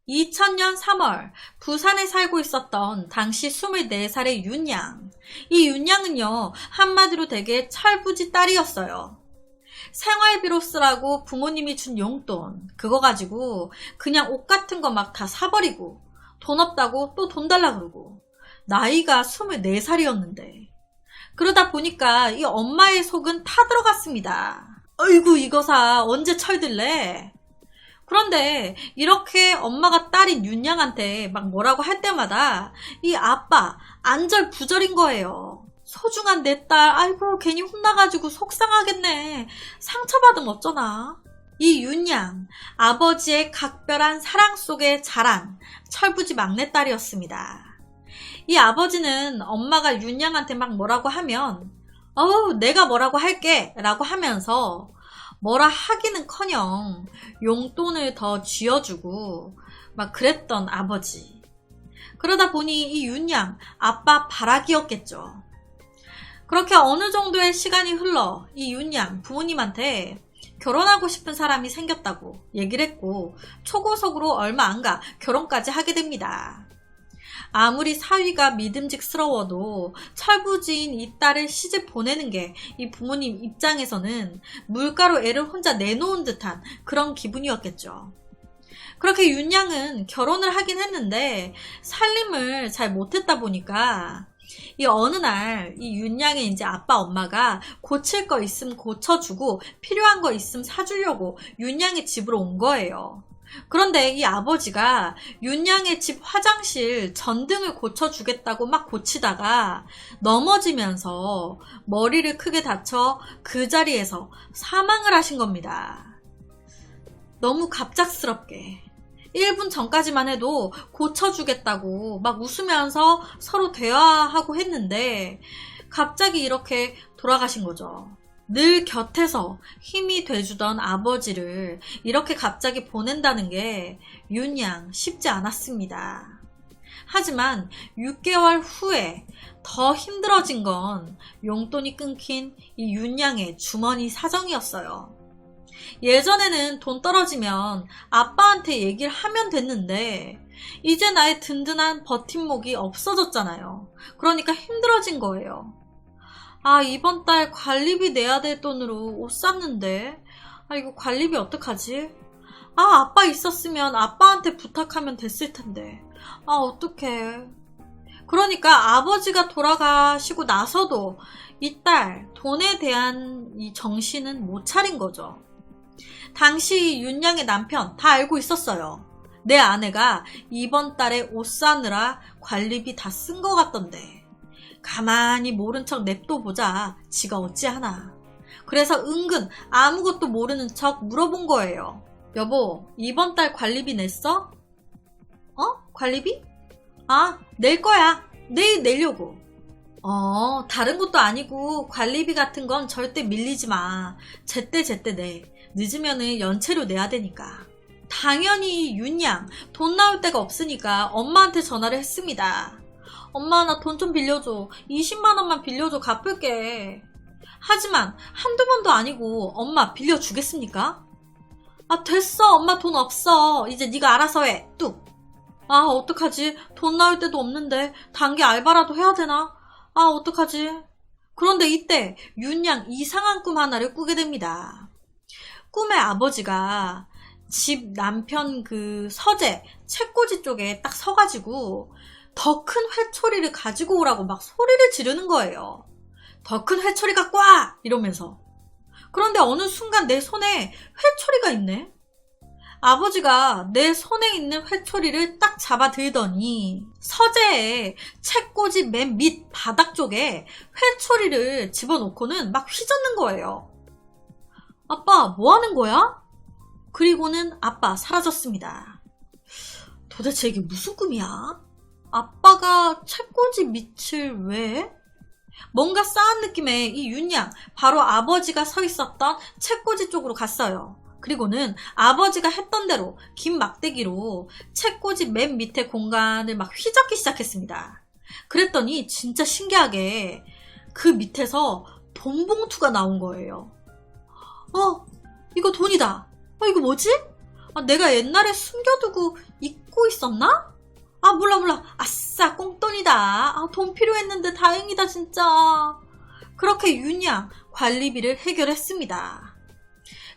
2000년 3월 부산에 살고 있었던 당시 24살의 윤양. 이 윤양은요, 한마디로 되게 철부지 딸이었어요. 생활비로 쓰라고 부모님이 준 용돈, 그거 가지고 그냥 옷 같은 거 막 다 사버리고, 돈 없다고 또 돈 달라 그러고, 나이가 24살이었는데. 그러다 보니까 이 엄마의 속은 타들어갔습니다. 어이구, 이거 사, 언제 철들래? 그런데 이렇게 엄마가 딸인 윤양한테 막 뭐라고 할 때마다 이 아빠 안절부절인 거예요. 소중한 내 딸, 아이고 괜히 혼나가지고 속상하겠네. 상처받으면 어쩌나. 이 윤양, 아버지의 각별한 사랑 속에 자란 철부지 막내딸이었습니다. 이 아버지는 엄마가 윤양한테 막 뭐라고 하면 내가 뭐라고 할게 라고 하면서 뭐라 하기는커녕 용돈을 더 쥐어주고 막 그랬던 아버지. 그러다 보니 이 윤양 아빠 바라기였겠죠. 그렇게 어느 정도의 시간이 흘러 이 윤양 부모님한테 결혼하고 싶은 사람이 생겼다고 얘기를 했고 초고속으로 얼마 안 가 결혼까지 하게 됩니다. 아무리 사위가 믿음직스러워도 철부지인 이 딸을 시집 보내는 게 이 부모님 입장에서는 물가로 애를 혼자 내놓은 듯한 그런 기분이었겠죠. 그렇게 윤양은 결혼을 하긴 했는데 살림을 잘 못했다 보니까 이 어느 날 이 윤양의 이제 아빠 엄마가 고칠 거 있으면 고쳐주고 필요한 거 있으면 사주려고 윤양의 집으로 온 거예요. 그런데 이 아버지가 윤양의 집 화장실 전등을 고쳐주겠다고 막 고치다가 넘어지면서 머리를 크게 다쳐 그 자리에서 사망을 하신 겁니다. 너무 갑작스럽게 1분 전까지만 해도 고쳐주겠다고 막 웃으면서 서로 대화하고 했는데 갑자기 이렇게 돌아가신 거죠. 늘 곁에서 힘이 돼주던 아버지를 이렇게 갑자기 보낸다는 게 윤양 쉽지 않았습니다. 하지만 6개월 후에 더 힘들어진 건 용돈이 끊긴 이 윤양의 주머니 사정이었어요. 예전에는 돈 떨어지면 아빠한테 얘기를 하면 됐는데 이제 나의 든든한 버팀목이 없어졌잖아요. 그러니까 힘들어진 거예요. 이번 달 관리비 내야 될 돈으로 옷 샀는데 이거 관리비 어떡하지? 아빠 있었으면 아빠한테 부탁하면 됐을 텐데 어떡해. 그러니까 아버지가 돌아가시고 나서도 이 딸 돈에 대한 이 정신은 못 차린 거죠. 당시 윤양의 남편 다 알고 있었어요. 내 아내가 이번 달에 옷 사느라 관리비 다 쓴 것 같던데 가만히 모른 척 냅둬보자 지가 어찌하나. 그래서 은근 아무것도 모르는 척 물어본 거예요. 여보, 이번 달 관리비 냈어? 관리비? 낼 거야. 내일 내려고. 다른 것도 아니고 관리비 같은 건 절대 밀리지 마. 제때 내. 늦으면은 연체료 내야 되니까. 당연히 윤양 돈 나올 데가 없으니까 엄마한테 전화를 했습니다. 엄마, 나 돈 좀 빌려줘. 20만 원만 빌려줘. 갚을게. 하지만 한두 번도 아니고 엄마 빌려주겠습니까? 됐어. 엄마 돈 없어. 이제 네가 알아서 해. 뚝. 어떡하지? 돈 나올 데도 없는데 단기 알바라도 해야 되나? 어떡하지? 그런데 이때 윤양 이상한 꿈 하나를 꾸게 됩니다. 꿈의 아버지가 집 남편 그 서재 책꽂이 쪽에 딱 서가지고 더 큰 회초리를 가지고 오라고 막 소리를 지르는 거예요. 더 큰 회초리 갖고 와! 이러면서. 그런데 어느 순간 내 손에 회초리가 있네? 아버지가 내 손에 있는 회초리를 딱 잡아 들더니 서재에 책꽂이 맨 밑 바닥 쪽에 회초리를 집어넣고는 막 휘젓는 거예요. 아빠, 뭐 하는 거야? 그리고는 아빠 사라졌습니다. 도대체 이게 무슨 꿈이야? 아빠가 책꽂이 밑을 왜? 뭔가 싸한 느낌의 이 윤양 바로 아버지가 서 있었던 책꽂이 쪽으로 갔어요. 그리고는 아버지가 했던 대로 긴 막대기로 책꽂이 맨 밑에 공간을 막 휘젓기 시작했습니다. 그랬더니 진짜 신기하게 그 밑에서 돈 봉투가 나온 거예요. 이거 돈이다. 이거 뭐지? 내가 옛날에 숨겨두고 잊고 있었나? 아, 몰라. 아싸, 꽁돈이다. 아, 돈 필요했는데 다행이다, 진짜. 그렇게 윤양 관리비를 해결했습니다.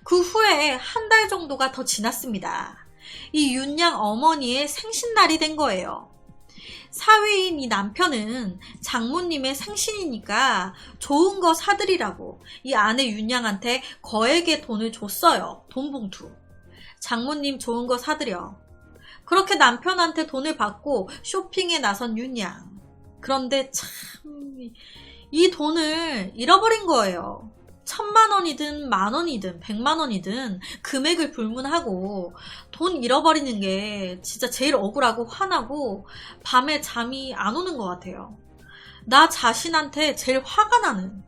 그 후에 한 달 정도가 더 지났습니다. 이 윤양 어머니의 생신날이 된 거예요. 사위인 이 남편은 장모님의 생신이니까 좋은 거 사드리라고 이 아내 윤양한테 거액의 돈을 줬어요. 돈 봉투. 장모님 좋은 거 사드려. 그렇게 남편한테 돈을 받고 쇼핑에 나선 윤양. 그런데 참 이 돈을 잃어버린 거예요. 1000만 원이든 10,000원이든 100만 원이든 금액을 불문하고 돈 잃어버리는 게 진짜 제일 억울하고 화나고 밤에 잠이 안 오는 것 같아요. 나 자신한테 제일 화가 나는.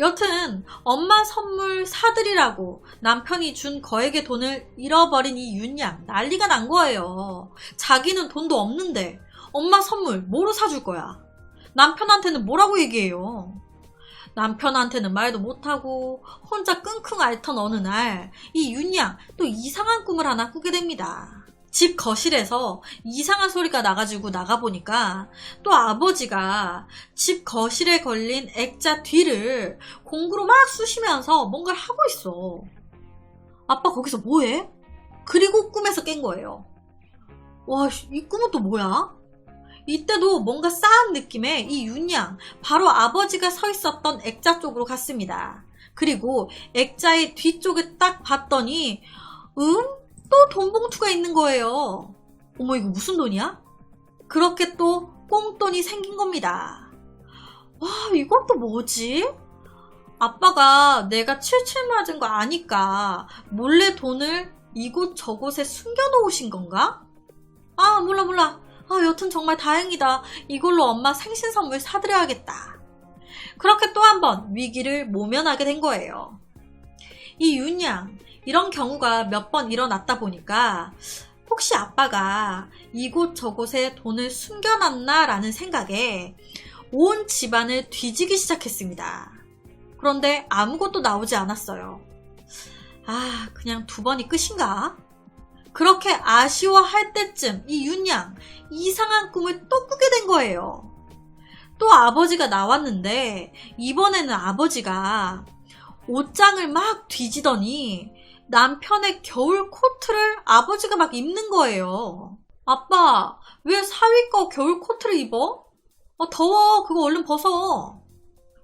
여튼 엄마 선물 사드리라고 남편이 준 거액의 돈을 잃어버린 이 윤양 난리가 난 거예요. 자기는 돈도 없는데 엄마 선물 뭐로 사줄 거야? 남편한테는 뭐라고 얘기해요? 남편한테는 말도 못하고 혼자 끙끙 앓던 어느 날 이 윤양 또 이상한 꿈을 하나 꾸게 됩니다. 집 거실에서 이상한 소리가 나가지고 나가보니까 또 아버지가 집 거실에 걸린 액자 뒤를 공구로 막 쑤시면서 뭔가를 하고 있어. 아빠 거기서 뭐해? 그리고 꿈에서 깬 거예요. 와, 이 꿈은 또 뭐야? 이때도 뭔가 싸한 느낌의 이 윤양 바로 아버지가 서 있었던 액자 쪽으로 갔습니다. 그리고 액자의 뒤쪽에 딱 봤더니 또 돈 봉투가 있는 거예요. 어머, 이거 무슨 돈이야? 그렇게 또 꽁돈이 생긴 겁니다. 와, 이건 또 뭐지? 아빠가 내가 칠칠 맞은 거 아니까 몰래 돈을 이곳저곳에 숨겨놓으신 건가? 아, 몰라. 아, 여튼 정말 다행이다. 이걸로 엄마 생신 선물 사드려야겠다. 그렇게 또 한 번 위기를 모면하게 된 거예요. 이 윤양, 이런 경우가 몇 번 일어났다 보니까 혹시 아빠가 이곳저곳에 돈을 숨겨놨나 라는 생각에 온 집안을 뒤지기 시작했습니다. 그런데 아무것도 나오지 않았어요. 아, 그냥 2번이 끝인가? 그렇게 아쉬워할 때쯤 이 윤양 이상한 꿈을 또 꾸게 된 거예요. 또 아버지가 나왔는데 이번에는 아버지가 옷장을 막 뒤지더니 남편의 겨울 코트를 아버지가 막 입는 거예요. 아빠, 왜 사위 거 겨울 코트를 입어? 더워. 그거 얼른 벗어.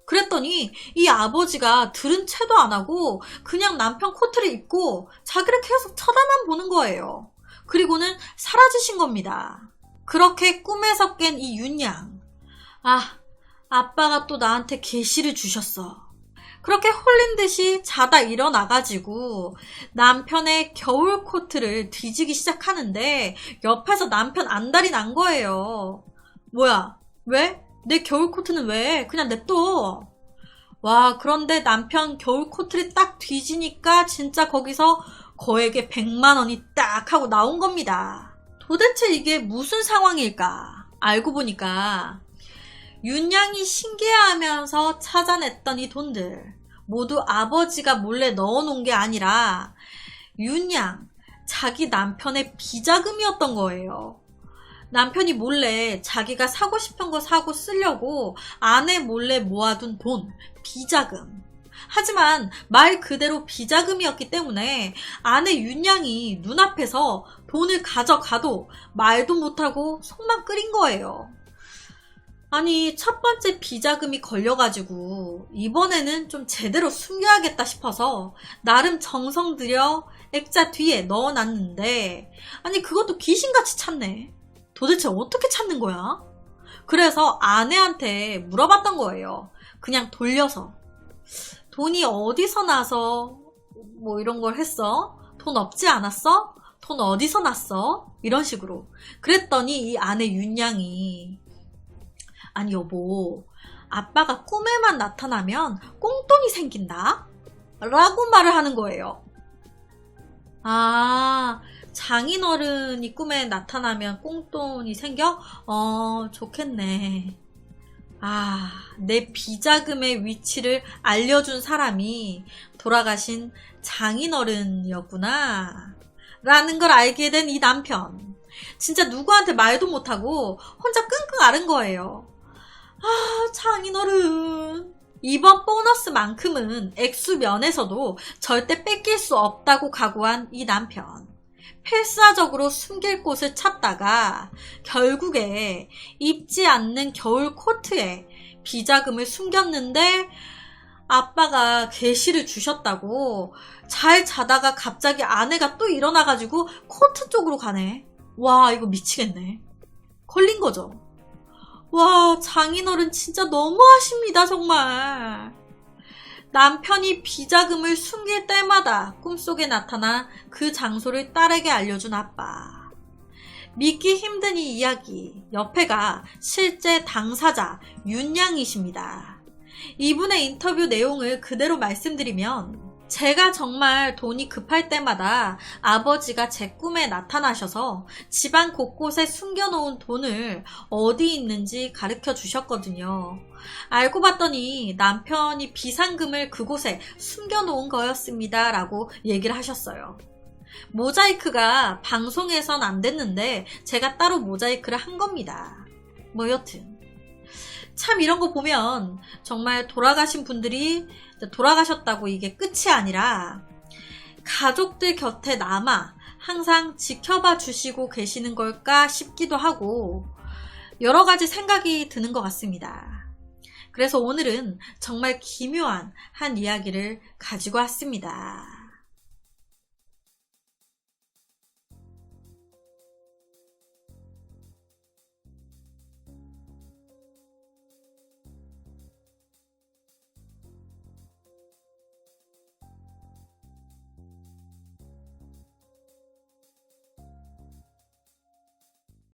그랬더니 이 아버지가 들은 채도 안 하고 그냥 남편 코트를 입고 자기를 계속 쳐다만 보는 거예요. 그리고는 사라지신 겁니다. 그렇게 꿈에서 깬 이 윤양. 아, 아빠가 또 나한테 계시를 주셨어. 그렇게 홀린 듯이 자다 일어나가지고 남편의 겨울 코트를 뒤지기 시작하는데 옆에서 남편 안달이 난 거예요. 뭐야? 왜? 내 겨울 코트는 왜? 그냥 냅둬. 와, 그런데 남편 겨울 코트를 딱 뒤지니까 진짜 거기서 거액의 100만 원이 딱 하고 나온 겁니다. 도대체 이게 무슨 상황일까? 알고 보니까 윤양이 신기해하면서 찾아냈던 이 돈들 모두 아버지가 몰래 넣어놓은 게 아니라 윤양 자기 남편의 비자금이었던 거예요. 남편이 몰래 자기가 사고 싶은 거 사고 쓰려고 아내 몰래 모아둔 돈, 비자금. 하지만 말 그대로 비자금이었기 때문에 아내 윤양이 눈앞에서 돈을 가져가도 말도 못하고 속만 끓인 거예요. 아니, 첫 번째 비자금이 걸려가지고 이번에는 좀 제대로 숨겨야겠다 싶어서 나름 정성 들여 액자 뒤에 넣어놨는데 아니, 그것도 귀신같이 찾네. 도대체 어떻게 찾는 거야? 그래서 아내한테 물어봤던 거예요. 그냥 돌려서. 돈이 어디서 나서 뭐 이런 걸 했어? 돈 없지 않았어? 돈 어디서 났어? 이런 식으로. 그랬더니 이 아내 윤양이 아니 여보, 아빠가 꿈에만 나타나면 꽁돈이 생긴다? 라고 말을 하는 거예요. 아, 장인어른이 꿈에 나타나면 꽁돈이 생겨? 좋겠네. 아, 내 비자금의 위치를 알려준 사람이 돌아가신 장인어른이었구나 라는 걸 알게 된 이 남편. 진짜 누구한테 말도 못하고 혼자 끙끙 앓은 거예요. 아, 장인어른. 이번 보너스만큼은 액수 면에서도 절대 뺏길 수 없다고 각오한 이 남편. 필사적으로 숨길 곳을 찾다가 결국에 입지 않는 겨울 코트에 비자금을 숨겼는데 아빠가 계시를 주셨다고 잘 자다가 갑자기 아내가 또 일어나가지고 코트 쪽으로 가네. 와, 이거 미치겠네. 걸린 거죠. 와, 장인어른 진짜 너무하십니다, 정말. 남편이 비자금을 숨길 때마다 꿈속에 나타나 그 장소를 딸에게 알려준 아빠. 믿기 힘든 이 이야기, 옆에가 실제 당사자 윤양이십니다. 이분의 인터뷰 내용을 그대로 말씀드리면, 제가 정말 돈이 급할 때마다 아버지가 제 꿈에 나타나셔서 집안 곳곳에 숨겨놓은 돈을 어디 있는지 가르쳐 주셨거든요. 알고 봤더니 남편이 비상금을 그곳에 숨겨놓은 거였습니다. 라고 얘기를 하셨어요. 모자이크가 방송에선 안 됐는데 제가 따로 모자이크를 한 겁니다. 뭐 여튼 참 이런 거 보면 정말 돌아가신 분들이 돌아가셨다고 이게 끝이 아니라 가족들 곁에 남아 항상 지켜봐 주시고 계시는 걸까 싶기도 하고 여러 가지 생각이 드는 것 같습니다. 그래서 오늘은 정말 기묘한 한 이야기를 가지고 왔습니다.